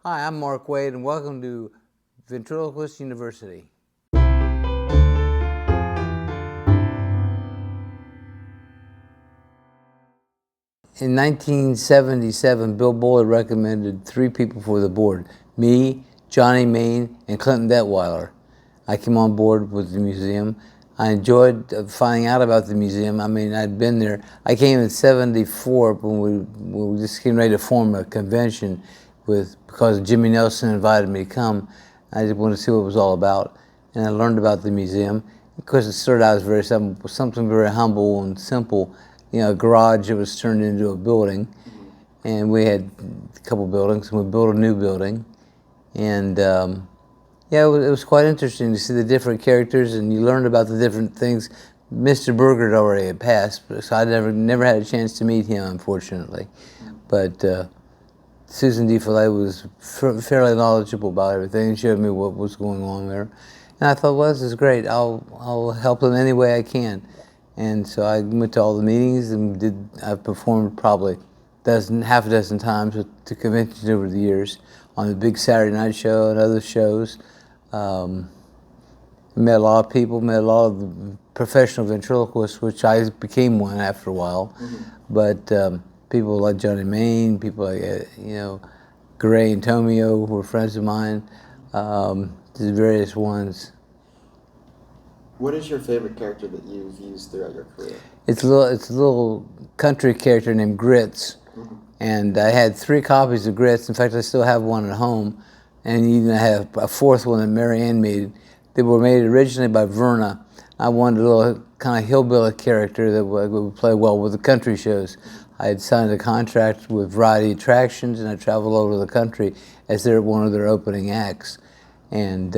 Hi, I'm Mark Wade, and welcome to Ventriloquist University. In 1977, Bill Bullard recommended 3 people for the board: me, Johnny Main, and Clinton Detweiler. I came on board with the museum. I enjoyed finding out about the museum. I mean, I'd been there. I came in '74 when we just came ready to form a convention because Jimmy Nelson invited me to come. I just wanted to see what it was all about, and I learned about the museum. Of course, it started out as something very humble and simple. You know, a garage that was turned into a building, and we had a couple buildings, and we built a new building, and yeah, it was quite interesting to see the different characters, and you learned about the different things. Mr. Berger already had passed, so I never had a chance to meet him, unfortunately. But Susan DeFillet was fairly knowledgeable about everything and showed me what was going on there. And I thought, well, this is great. I'll help them any way I can. And so I went to all the meetings and I performed probably half a dozen times to conventions over the years on the big Saturday night show and other shows. Met a lot of people, met a lot of professional ventriloquists, which I became one after a while. But people like Johnny Main, people like Gray and Tomio, who were friends of mine, the various ones. What is your favorite character that you've used throughout your career? It's a little country character named Grits, and I had 3 copies of Grits. In fact, I still have one at home, and even I have a 4th one that Mary Ann made. They were made originally by Verna. I wanted a little kind of hillbilly character that would play well with the country shows. I had signed a contract with Variety Attractions, and I traveled all over the country as one of their opening acts. And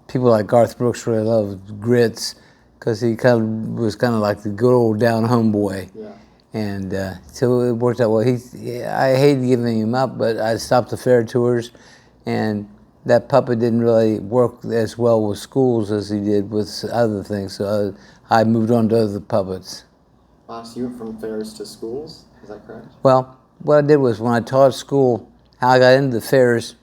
people like Garth Brooks really loved Grits because he was kind of like the good old down-home boy. Yeah. And so it worked out well. I hated giving him up, but I stopped the fair tours, and that puppet didn't really work as well with schools as he did with other things. So I moved on to other puppets. So you went from fairs to schools? Is that correct? Well, what I did was when I taught school, how I got into the fairs,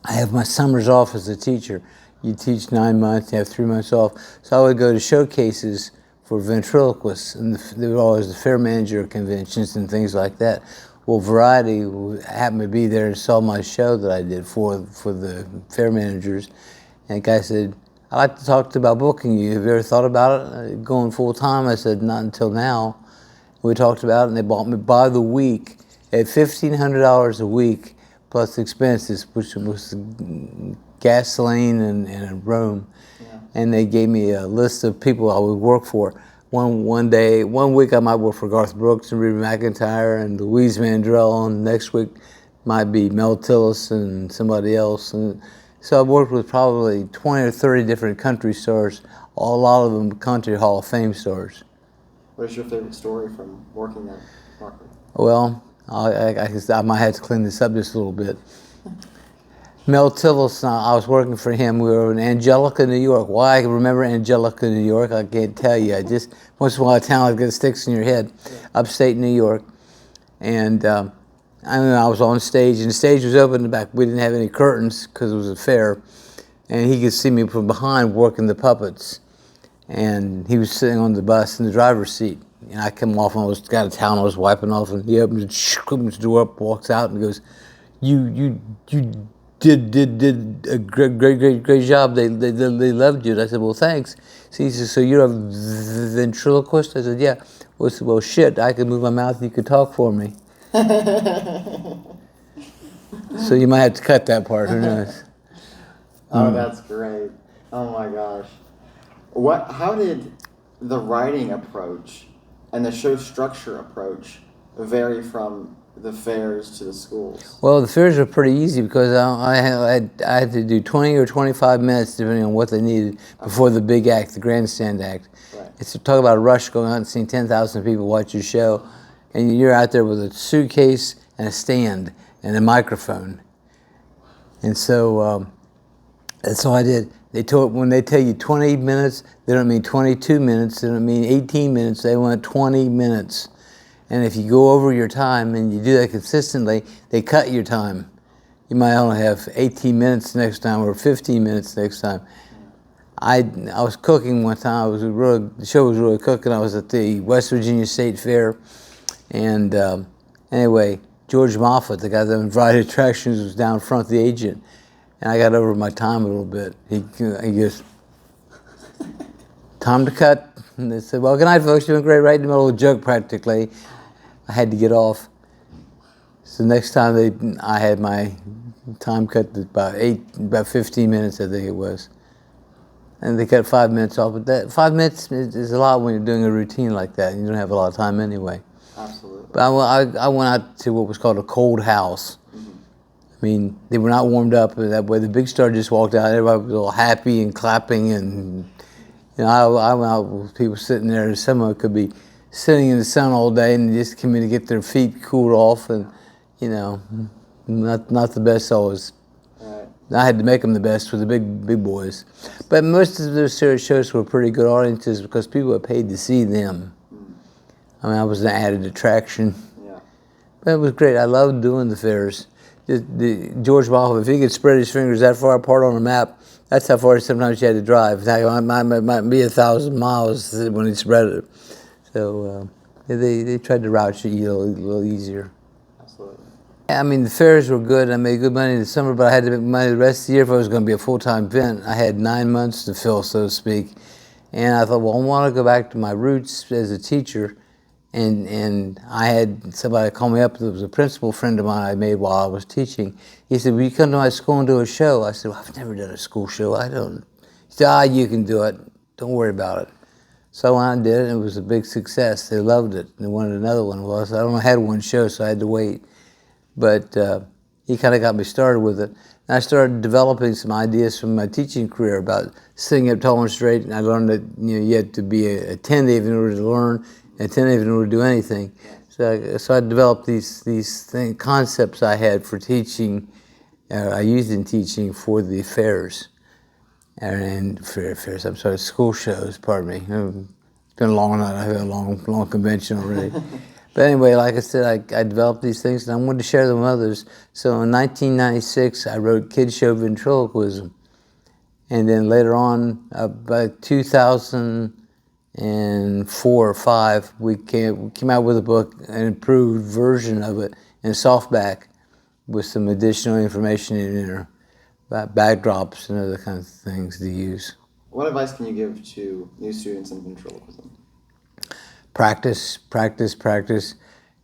I have my summers off as a teacher. You teach 9 months, you have 3 months off. So I would go to showcases for ventriloquists, and there was always the fair manager conventions and things like that. Well, Variety happened to be there and saw my show that I did for the fair managers, and the guy said, "I'd like to talk about booking you. Have you ever thought about it, going full time?" I said, "Not until now." We talked about it, and they bought me by the week at $1,500 a week plus expenses, which was gasoline and a room. Yeah. And they gave me a list of people I would work for. One week I might work for Garth Brooks and Reba McEntire and Louise Mandrell, and the next week might be Mel Tillis and somebody else. And so I worked with probably 20 or 30 different country stars, a lot of them Country Hall of Fame stars. What is your favorite story from working at Market? Well, I might have to clean this up just a little bit. Mel Tillis, I was working for him. We were in Angelica, New York. Why I can remember Angelica, New York, I can't tell you. Once in a while, a town that sticks in your head. Yeah. Upstate New York. And I was on stage, and the stage was open in the back. We didn't have any curtains because it was a fair. And he could see me from behind working the puppets. And he was sitting on the bus in the driver's seat. And I come off, and I was got a towel, I was wiping off, and he opens the door up, walks out, and goes, You did a great job. They loved you." And I said, "Well, thanks." So he says, "So you're a ventriloquist?" I said, "Yeah." Well, shit, I could move my mouth, you could talk for me. So you might have to cut that part, who knows? Oh, that's great. Oh my gosh. How did the writing approach and the show structure approach vary from the fairs to the schools? Well, the fairs were pretty easy because I had to do 20 or 25 minutes depending on what they needed before the big act, the grandstand act. Right. It's to talk about a rush going out and seeing 10,000 people watch your show, and you're out there with a suitcase and a stand and a microphone. And so that's all I did. When they tell you 20 minutes, they don't mean 22 minutes, they don't mean 18 minutes, they want 20 minutes. And if you go over your time and you do that consistently, they cut your time. you might only have 18 minutes next time or 15 minutes next time. I was cooking one time. The show was really cooking. I was at the West Virginia State Fair, and anyway, George Moffat, the guy that invited attractions, was down front, the agent, and I got over my time a little bit. He goes, "Time to cut." And they said, "Well, good night, folks. You're doing great." Right in the middle of a joke, practically. I had to get off. So next time I had my time cut to about 15 minutes, I think it was. And they cut 5 minutes off, but that 5 minutes is a lot when you're doing a routine like that, and you don't have a lot of time anyway. Absolutely. But I went out to what was called a cold house. Mm-hmm. I mean, they were not warmed up that way. The big star just walked out, everybody was all happy and clapping, and I went out with people sitting there. Some of them could be sitting in the sun all day and just come in to get their feet cooled off, and not the best always. I had to make them the best for the big boys. But most of those shows were pretty good audiences because people were paid to see them. I mean, I was an added attraction. Yeah. But it was great. I loved doing the fairs. George Moffat, if he could spread his fingers that far apart on a map, that's how far sometimes you had to drive. It might be 1,000 miles when he spread it. So they tried to route you a little easier. Absolutely. I mean, the fairs were good. I made good money in the summer, but I had to make money the rest of the year if I was going to be a full-time vent. I had 9 months to fill, so to speak. And I thought, well, I want to go back to my roots as a teacher. And I had somebody call me up. There was a principal friend of mine I made while I was teaching. He said, "Will you come to my school and do a show?" I said, "Well, I've never done a school show. I don't." He said, "You can do it. Don't worry about it." So I did it, and it was a big success. They loved it. They wanted another one. Well, I only had one show, so I had to wait. But he kind of got me started with it. And I started developing some ideas from my teaching career about sitting up tall and straight. And I learned that you had to be attentive in order to learn, attentive in order to do anything. So I developed these concepts I had for teaching. I used in teaching for the fairs. And fairs, I'm sorry, school shows, pardon me. It's been a long night. I've had a long convention already. But anyway, like I said, I developed these things, and I wanted to share them with others. So in 1996, I wrote Kids Show Ventriloquism. And then later on, by 2004 or 5, we came out with a book, an improved version of it in softback with some additional information in there about backdrops and other kinds of things to use. What advice can you give to new students in ventriloquism? Practice,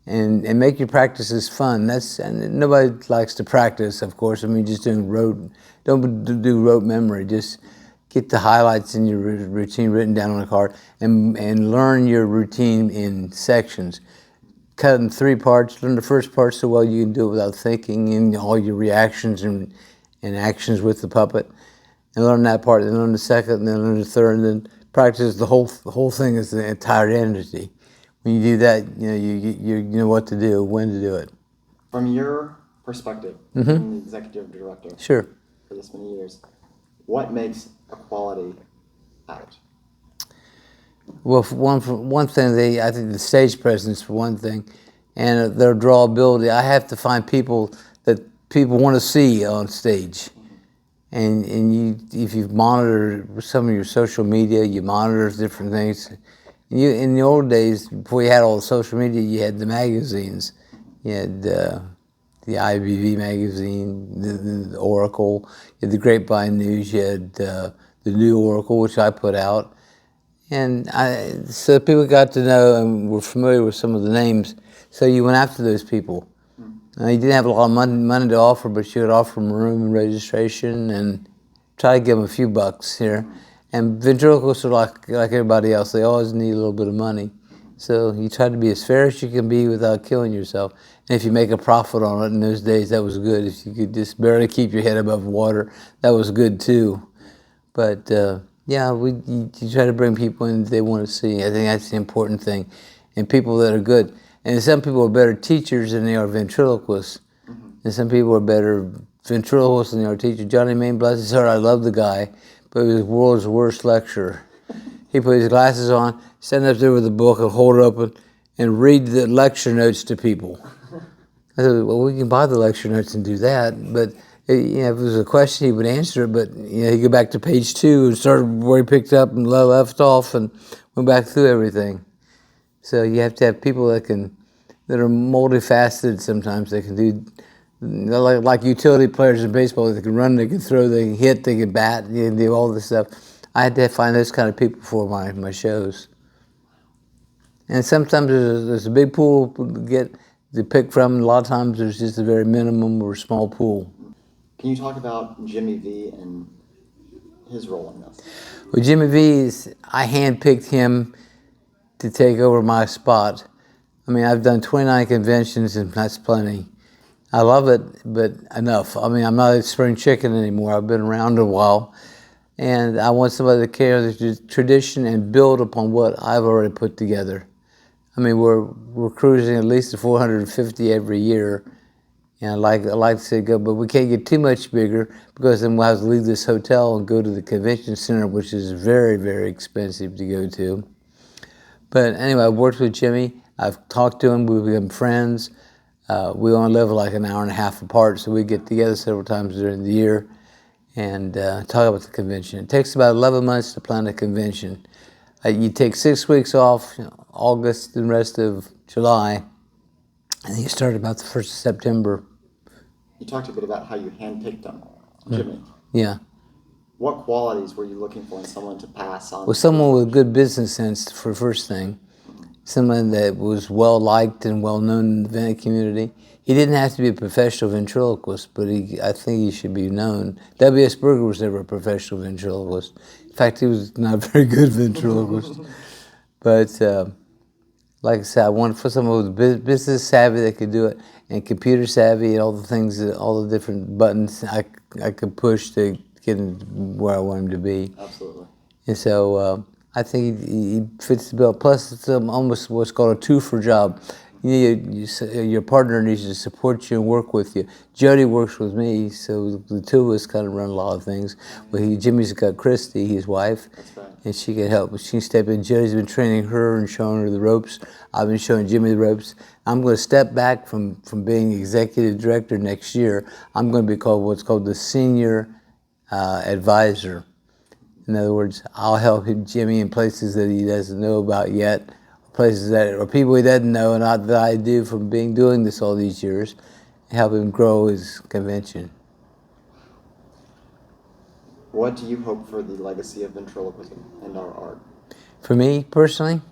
and make your practices fun. And nobody likes to practice, of course. I mean, just don't do rote memory. Just get the highlights in your routine written down on a card, and learn your routine in sections. Cut it in 3 parts. Learn the first part so well you can do it without thinking, and all your reactions and actions with the puppet. And learn that part, then learn the second, and then learn the third, and then practice the whole thing as the entire entity. When you do that, you know what to do, when to do it. From your perspective, being the executive director Sure. for this many years, what makes a quality act? Well, for one thing, I think the stage presence for one thing, and their drawability. I have to find people that people want to see on stage. And if you monitor some of your social media, you monitor different things. In the old days, before you had all the social media, you had the magazines. You had the IBV magazine, the Oracle, you had the Grapevine News, you had the New Oracle, which I put out. And so people got to know and were familiar with some of the names, so you went after those people. You didn't have a lot of money to offer, but you would offer them room and registration and try to give them a few bucks here. And ventriloquists are like everybody else. They always need a little bit of money. So you try to be as fair as you can be without killing yourself. And if you make a profit on it in those days, that was good. If you could just barely keep your head above water, that was good too. But you try to bring people in that they want to see. I think that's the important thing. And people that are good. And some people are better teachers than they are ventriloquists. And some people are better ventriloquists than they are teachers. Johnny Main, bless his heart, I love the guy, but he was the world's worst lecturer. He put his glasses on, stand up there with a book and hold it open and read the lecture notes to people. I said, well, we can buy the lecture notes and do that, but if it was a question, he would answer it, but he'd go back to page 2 and start where he picked up and left off and went back through everything. So you have to have people that are multifaceted sometimes. They can do, like utility players in baseball, they can run, they can throw, they can hit, they can bat, they can do all this stuff. I had to find those kind of people for my shows. And sometimes there's a big pool to pick from. A lot of times there's just a very minimum or small pool. Can you talk about Jimmy V and his role in this? Well, Jimmy V, I handpicked him to take over my spot. I mean, I've done 29 conventions, and that's plenty. I love it, but enough. I mean, I'm not a spring chicken anymore. I've been around a while, and I want somebody to carry the tradition and build upon what I've already put together. I mean, we're cruising at least to 450 every year, and I like to say go, but we can't get too much bigger because then we'll have to leave this hotel and go to the convention center, which is very, very expensive to go to. But anyway, I've worked with Jimmy. I've talked to him. We've become friends. We only live like an hour and a half apart, so we get together several times during the year and talk about the convention. It takes about 11 months to plan a convention. You take 6 weeks off, August and the rest of July, and you start about the 1st of September. You talked a bit about how you handpicked him, Jimmy. Yeah. What qualities were you looking for in someone to pass on? Well, someone with good business sense, for first thing. Someone that was well-liked and well-known in the vent community. He didn't have to be a professional ventriloquist, but I think he should be known. W.S. Berger was never a professional ventriloquist. In fact, he was not a very good ventriloquist. But like I said, I wanted for someone with business savvy that could do it, and computer savvy, and all the things, all the different buttons I could push to get him where I want him to be. Absolutely. And so I think he fits the bill. Plus, it's almost what's called a two-for job. Your partner needs to support you and work with you. Jody works with me, so the two of us kind of run a lot of things. Well, Jimmy's got Christy, his wife, right. and she can help. She can step in. Jody's been training her and showing her the ropes. I've been showing Jimmy the ropes. I'm going to step back from being executive director next year. I'm going to be called what's called the senior advisor. In other words, I'll help Jimmy in places that he doesn't know about yet, places that or people he doesn't know, and that I do from doing this all these years, and help him grow his convention. What do you hope for the legacy of ventriloquism and our art? For me personally,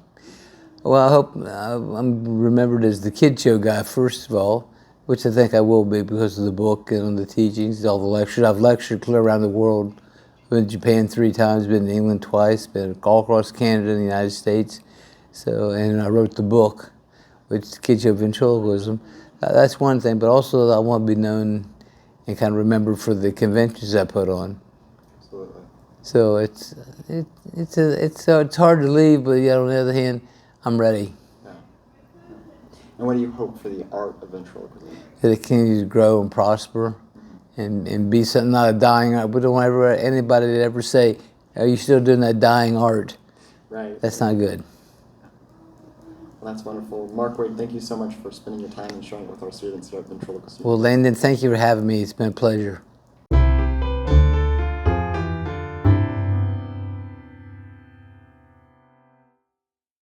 well, I hope I'm remembered as the kid show guy first of all, which I think I will be because of the book and the teachings, all the lectures. I've lectured clear around the world. Been to Japan 3 times, been to England twice, been all across Canada and the United States. So, and I wrote the book, which is Kid Show Ventriloquism. That's one thing, but also I want to be known and kind of remembered for the conventions I put on. Absolutely. So it's hard to leave, but yet on the other hand, I'm ready. Yeah. And what do you hope for the art of ventriloquism? That it continues to grow and prosper. And be something, not a dying art. We don't want anybody to ever say, are you still doing that dying art? Right. That's not good. Well, that's wonderful. Mark Wade, thank you so much for spending your time and showing it with our students here at Ventriloquist University. Well, Landon, thank you for having me. It's been a pleasure.